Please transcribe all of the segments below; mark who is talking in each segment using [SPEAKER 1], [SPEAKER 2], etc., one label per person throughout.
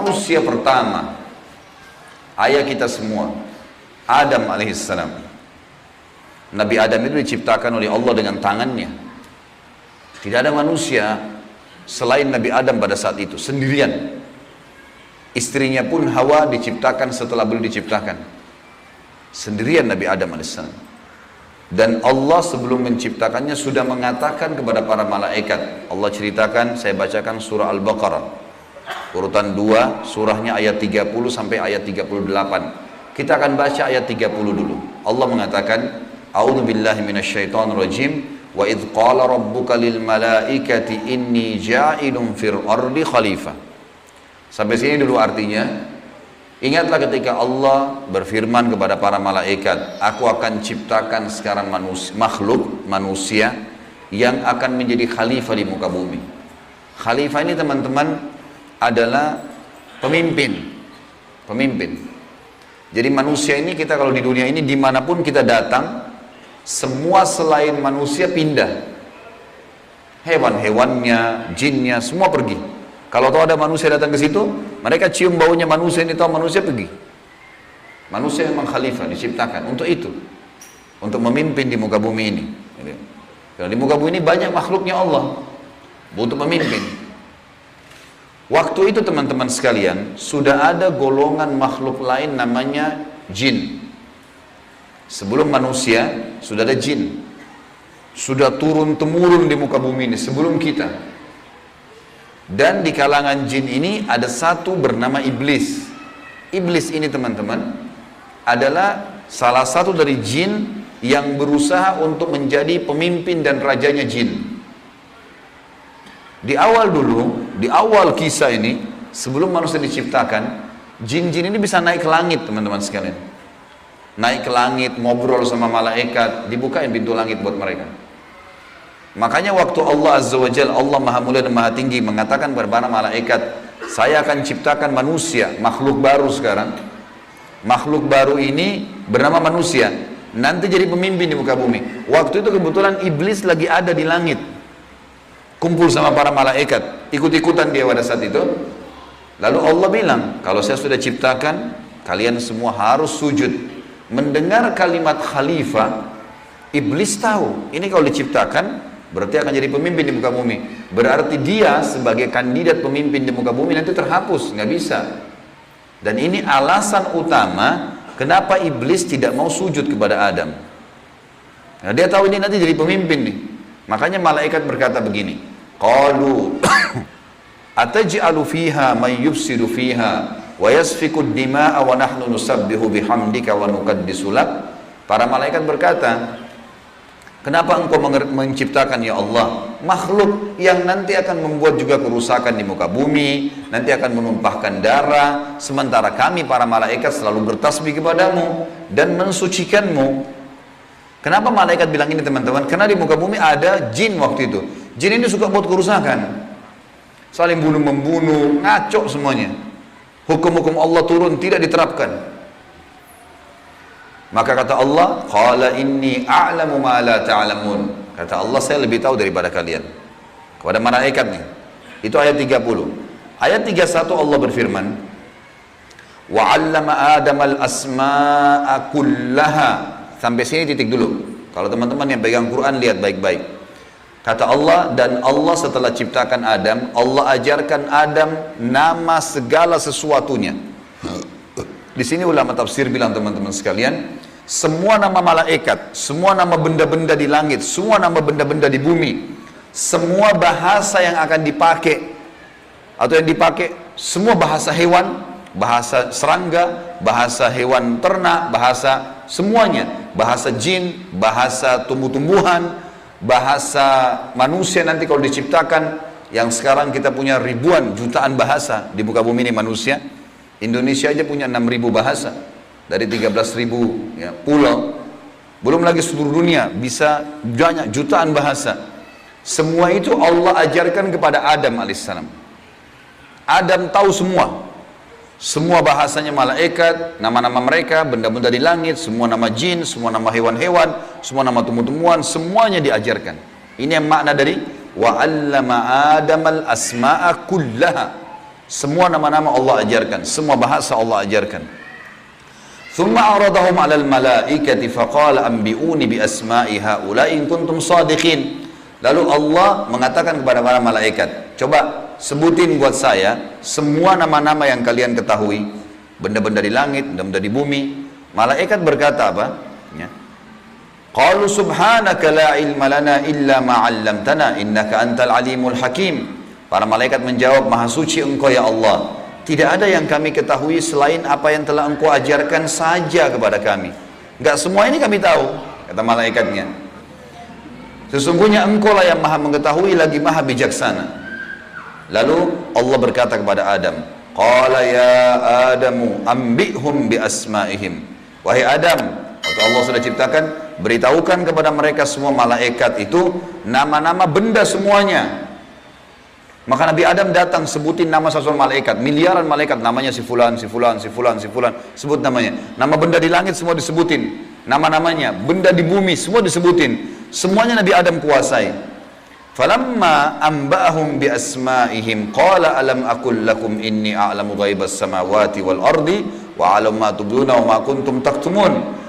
[SPEAKER 1] manusia pertama, ayah kita semua, Adam alaihissalam. Nabi Adam itu diciptakan oleh Allah dengan tangannya. Tidak ada manusia selain Nabi Adam pada saat itu, sendirian. Istrinya pun Hawa diciptakan setelah beliau diciptakan. Sendirian Nabi Adam alaihissalam. Dan Allah sebelum menciptakannya sudah mengatakan kepada para malaikat. Allah ceritakan, saya bacakan surah Al-Baqarah. Urutan 2, surahnya ayat 30 sampai ayat 38. Kita akan baca ayat 30 dulu. Allah mengatakan, A'udzu billahi minasyaitonir rajim. Wa idz qala rabbuka lil malaikati inni ja'ilun fil ardi khalifah. Sampai sini dulu artinya. Ingatlah ketika Allah berfirman kepada para malaikat, aku akan ciptakan sekarang makhluk manusia yang akan menjadi khalifah di muka bumi. Khalifah ini teman-teman adalah pemimpin. Jadi manusia ini, kita kalau di dunia ini dimanapun kita datang, semua selain manusia pindah. Hewan-hewannya, jinnya, semua pergi. Kalau tahu ada manusia datang ke situ, mereka cium baunya manusia, ini tahu manusia pergi. Manusia memang khalifah, diciptakan untuk itu, untuk memimpin di muka bumi ini. Karena di muka bumi ini banyak makhluknya Allah, butuh pemimpin. Waktu itu teman-teman sekalian, sudah ada golongan makhluk lain namanya jin. Sebelum manusia, sudah ada jin. Sudah turun-temurun di muka bumi ini, sebelum kita. Dan di kalangan jin ini ada satu bernama iblis. Iblis ini teman-teman adalah salah satu dari jin yang berusaha untuk menjadi pemimpin dan rajanya jin. Di awal dulu, di awal kisah ini, sebelum manusia diciptakan, jin-jin ini bisa naik ke langit teman-teman sekalian. Naik ke langit, ngobrol sama malaikat, dibukain pintu langit buat mereka. Makanya waktu Allah Azza wa Jalla, Allah Maha Mulia dan Maha Tinggi mengatakan kepada para malaikat, saya akan ciptakan manusia, makhluk baru sekarang. Makhluk baru ini bernama manusia, nanti jadi pemimpin di muka bumi. Waktu itu kebetulan iblis lagi ada di langit, kumpul sama para malaikat, ikut-ikutan dia pada saat itu. Lalu Allah bilang, kalau saya sudah ciptakan, kalian semua harus sujud. Mendengar kalimat khalifah, iblis tahu, ini kalau diciptakan, berarti akan jadi pemimpin di muka bumi. Berarti dia sebagai kandidat pemimpin di muka bumi nanti terhapus, nggak bisa. Dan ini alasan utama kenapa iblis tidak mau sujud kepada Adam. Nah, dia tahu ini nanti jadi pemimpin nih. Makanya malaikat berkata begini, qalu ataj'alu fiha may yufsidu fiha wa yasfiku ad-dima'a wa nahnu nusabbihu bihamdika wa nuqaddisu lak. Para malaikat berkata, kenapa engkau menciptakan ya Allah makhluk yang nanti akan membuat juga kerusakan di muka bumi, nanti akan menumpahkan darah, sementara kami para malaikat selalu bertasbih kepadamu dan mensucikanmu. Kenapa malaikat bilang ini teman-teman? Karena di muka bumi ada jin waktu itu. Jin ini suka buat kerusakan, saling bunuh-membunuh, ngaco semuanya. Hukum-hukum Allah turun tidak diterapkan. Maka kata Allah, qala inni a'lamu ma la ta'lamun. Kata Allah, saya lebih tahu daripada kalian. Kepada malaikat nih. Itu ayat 30. Ayat 31 Allah berfirman, wa 'allama Adamal asma'a kullaha. Sampai sini titik dulu. Kalau teman-teman yang pegang Quran lihat baik-baik. Kata Allah, dan Allah setelah ciptakan Adam, Allah ajarkan Adam nama segala sesuatunya. Di sini ulama tafsir bilang teman-teman sekalian, semua nama malaikat, semua nama benda-benda di langit, semua nama benda-benda di bumi, semua bahasa yang akan dipakai atau yang dipakai, semua bahasa hewan, bahasa serangga, bahasa hewan ternak, bahasa semuanya, bahasa jin, bahasa tumbuh-tumbuhan, bahasa manusia nanti kalau diciptakan, yang sekarang kita punya ribuan, jutaan bahasa di muka bumi ini manusia. Indonesia aja punya 6.000 bahasa dari 13.000 ya, pulau. Belum lagi seluruh dunia bisa banyak jutaan bahasa. Semua itu Allah ajarkan kepada Adam alaihissalam. Adam tahu semua. Semua bahasanya malaikat, nama-nama mereka, benda-benda di langit, semua nama jin, semua nama hewan-hewan, semua nama tumbuh-tumbuhan, semuanya diajarkan. Ini yang makna dari wa 'allama Adamal asma'a kullaha. Semua nama-nama Allah ajarkan, semua bahasa Allah ajarkan. Thumma aradahum 'alal malaikati faqala anbi'uni bi asma'i haula'i in kuntum shadiqin. Lalu Allah mengatakan kepada para malaikat, coba sebutin buat saya semua nama-nama yang kalian ketahui, benda-benda di langit, benda-benda di bumi. Malaikat berkata apa? Ya. Qalu subhanaka la ilma lana illa ma 'allamtana innaka antal alimul hakim. Para malaikat menjawab, maha suci engkau ya Allah, tidak ada yang kami ketahui selain apa yang telah engkau ajarkan saja kepada kami. Enggak semua ini kami tahu, kata malaikatnya. Sesungguhnya engkau lah yang maha mengetahui lagi maha bijaksana. Lalu Allah berkata kepada Adam, qala ya Adamu ambihum bi asma'ihim. Wahai Adam, waktu Allah sudah ciptakan, beritahukan kepada mereka semua malaikat itu nama-nama benda semuanya. Maka Nabi Adam datang sebutin nama satu malaikat, miliaran malaikat, namanya si fulan, si fulan, si fulan, si fulan, sebut namanya. Nama benda di langit semua disebutin, nama-namanya, benda di bumi semua disebutin. Semuanya Nabi Adam kuasai. Falamma amba'ahum bi asma'ihim qala alam aqul lakum inni a'lamu ghaibas samawati wal ardi wa a'lamu ma tubduna wa ma kuntum taktumun.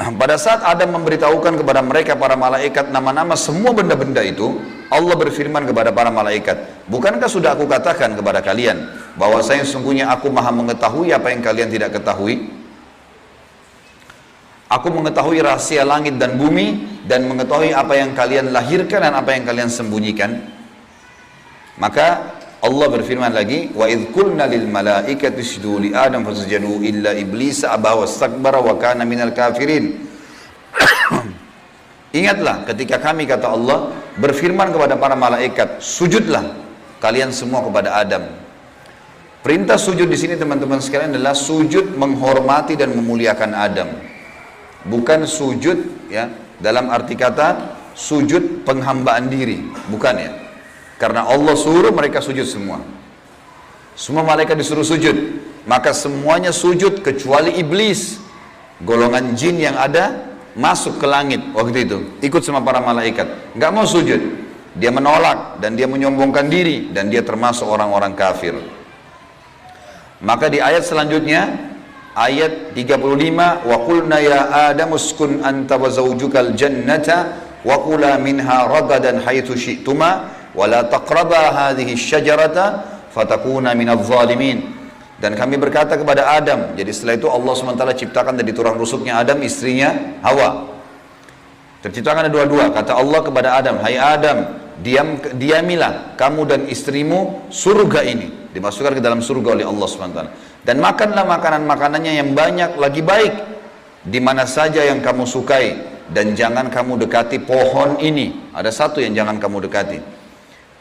[SPEAKER 1] Pada saat Adam memberitahukan kepada mereka para malaikat nama-nama semua benda-benda itu, Allah berfirman kepada para malaikat, bukankah sudah aku katakan kepada kalian bahwasanya sesungguhnya aku maha mengetahui apa yang kalian tidak ketahui? Aku mengetahui rahasia langit dan bumi dan mengetahui apa yang kalian lahirkan dan apa yang kalian sembunyikan. Maka Allah berfirman lagi, wa idh qulna lil malaikati isjudu li adam fasajadu illa iblisa aba wastakbara wa kana minal kafirin. Ingatlah ketika kami, kata Allah, berfirman kepada para malaikat, sujudlah kalian semua kepada Adam. Perintah sujud di sini teman-teman sekalian adalah sujud menghormati dan memuliakan Adam. Bukan sujud ya dalam arti kata sujud penghambaan diri, bukan ya. Karena Allah suruh mereka sujud semua. Semua malaikat disuruh sujud. Maka semuanya sujud kecuali iblis. Golongan jin yang ada masuk ke langit waktu itu. Ikut sama para malaikat. Nggak mau sujud. Dia menolak dan dia menyombongkan diri. Dan dia termasuk orang-orang kafir. Maka di ayat selanjutnya, ayat 35, wa qulna ya Adam uskun anta wa zawjukal jannata wa kula minha ragadan haitsu syi'tuma wala taqraba hadhihi syajarata fatakuna minadh zalimin. Dan kami berkata kepada Adam, jadi setelah itu Allah SWT ciptakan dari tulang rusuknya Adam, istrinya Hawa. Terciptakan ada dua-dua. Kata Allah kepada Adam, hai Adam, diamilah kamu dan istrimu surga ini, dimasukkan ke dalam surga oleh Allah SWT. Dan makanlah makanan-makanannya yang banyak lagi baik, di mana saja yang kamu sukai, dan jangan kamu dekati pohon ini. Ada satu yang jangan kamu dekati.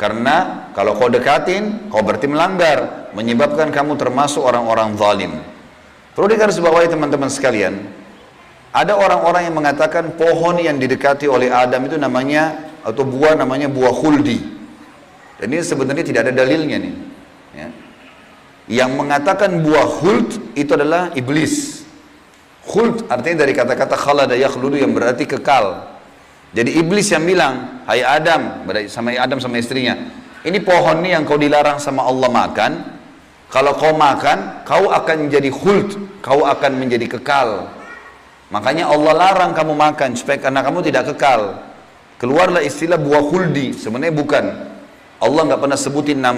[SPEAKER 1] Karena kalau kau dekatin, kau berarti melanggar, menyebabkan kamu termasuk orang-orang zalim. Perlu digarisbawahi teman-teman sekalian, ada orang-orang yang mengatakan pohon yang didekati oleh Adam itu namanya, atau buah namanya buah khuldi. Dan ini sebenarnya tidak ada dalilnya nih. Ya. Yang mengatakan buah khuld itu adalah iblis. Khuld artinya dari kata-kata khalada yakhludu yang berarti kekal. Jadi iblis yang bilang, hai Adam, sama istrinya, ini pohon nih yang kau dilarang sama Allah makan, kalau kau makan, kau akan menjadi khuld, kau akan menjadi kekal. Makanya Allah larang kamu makan, supaya karena kamu tidak kekal. Keluarlah istilah buah khuldi, sebenarnya bukan. Allah nggak pernah sebutin nama